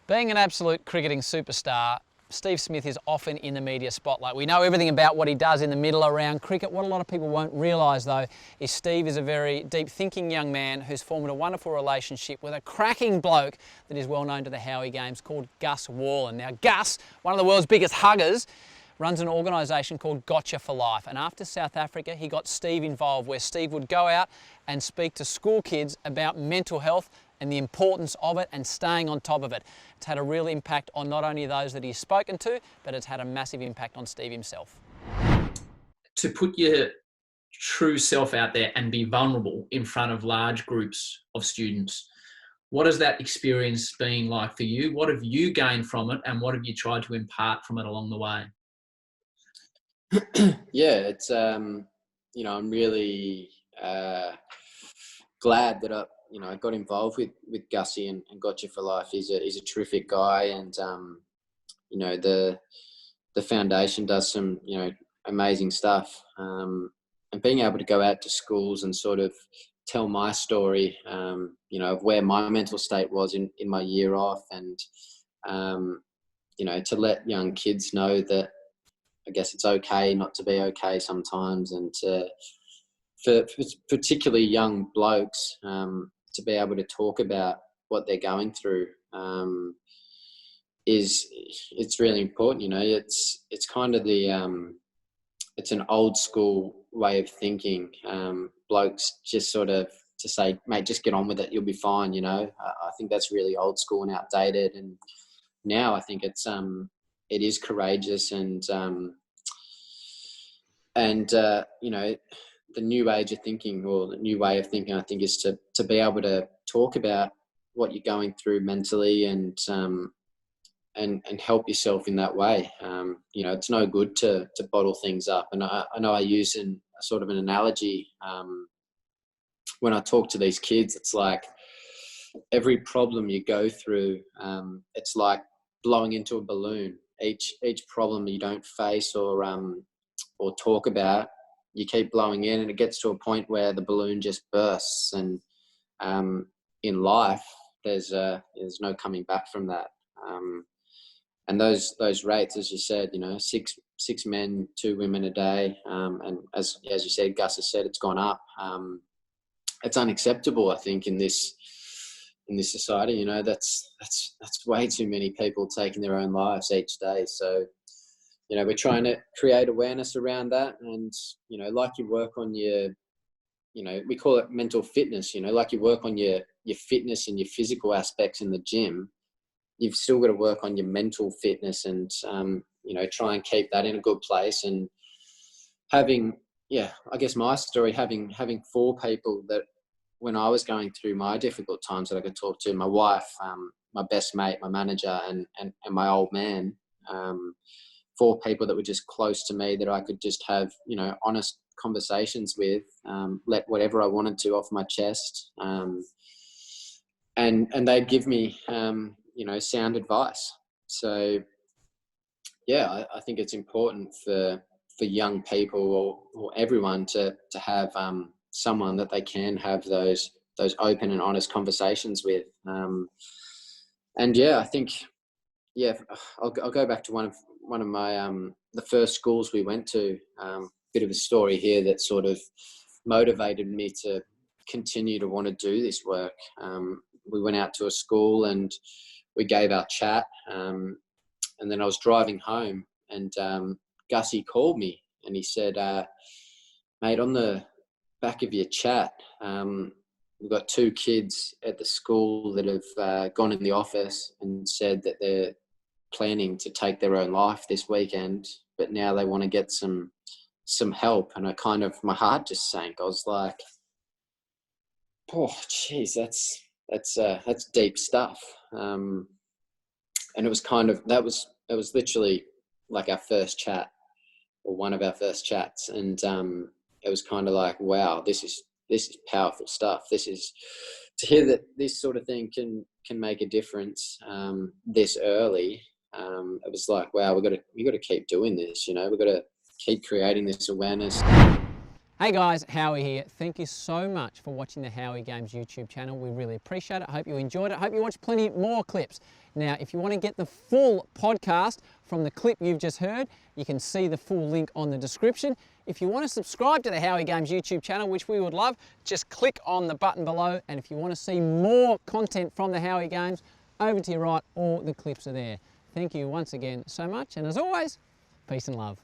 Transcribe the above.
Being an absolute cricketing superstar, Steve Smith is often in the media spotlight. We know everything about what he does in the middle around cricket. What a lot of people won't realise though is Steve is a very deep thinking young man who's formed a wonderful relationship with a cracking bloke that is well known to the Howie Games called Gus World. Now Gus, one of the world's biggest huggers, runs an organisation called Gotcha for Life. And after South Africa, he got Steve involved, where Steve would go out and speak to school kids about mental health and the importance of it and staying on top of it. It's had a real impact on not only those that he's spoken to, but it's had a massive impact on Steve himself. To put your true self out there and be vulnerable in front of large groups of students, what has that experience been like for you? What have you gained from it, and what have you tried to impart from it along the way? Yeah, it's I'm really glad that I got involved with Gussie and Gotcha for Life. He's a terrific guy, and the foundation does some amazing stuff. And being able to go out to schools and sort of tell my story, of where my mental state was in my year off, and to let young kids know that I guess it's okay not to be okay sometimes, and for particularly young blokes to be able to talk about what they're going through it's really important. It's kind of it's an old school way of thinking. Blokes just sort of to say, mate, just get on with it, you'll be fine. I think that's really old school and outdated. And now I think it is courageous and the new age of thinking, or the new way of thinking, I think, is to be able to talk about what you're going through mentally and help yourself in that way. It's no good to bottle things up. And I know I use a sort of an analogy when I talk to these kids. It's like every problem you go through, it's like blowing into a balloon. Each problem you don't face or talk about, you keep blowing in, and it gets to a point where the balloon just bursts. And in life, there's no coming back from that. And those rates, as you said, 6 men, 2 women a day, and as you said, Gus has said, it's gone up. It's unacceptable, I think, in this society. That's way too many people taking their own lives each day. So we're trying to create awareness around that, and like you work on your, we call it mental fitness. Like you work on your fitness and your physical aspects in the gym, you've still got to work on your mental fitness and try and keep that in a good place. And having, I guess my story, having 4 people that when I was going through my difficult times that I could talk to, my wife, my best mate, my manager, and my old man, 4 people that were just close to me that I could just have, honest conversations with, let whatever I wanted to off my chest. And they'd give me, sound advice. So, I think it's important for young people or everyone to have someone that they can have those open and honest conversations with. I think, I'll go back to one of my the first schools we went to. Bit of a story here that sort of motivated me to continue to want to do this work. We went out to a school and we gave our chat, and then I was driving home, and Gussie called me and he said, mate, on the back of your chat, we've got 2 kids at the school that have gone in the office and said that they're planning to take their own life this weekend, but now they want to get some help. And my heart just sank. I was like, oh geez, that's deep stuff. And it was it was literally like our first chat, or one of our first chats. And it was kind of like, wow, this is powerful stuff. This is to hear that this sort of thing can make a difference this early. It was like, wow, we got to keep doing this. We've got to keep creating this awareness. Hey guys, Howie here. Thank you so much for watching the Howie Games YouTube channel. We really appreciate it. I hope you enjoyed it. I hope you watch plenty more clips. Now, if you want to get the full podcast from the clip you've just heard, you can see the full link on the description. If you want to subscribe to the Howie Games YouTube channel, which we would love, just click on the button below. And if you want to see more content from the Howie Games, over to your right, all the clips are there. Thank you once again so much. And as always, peace and love.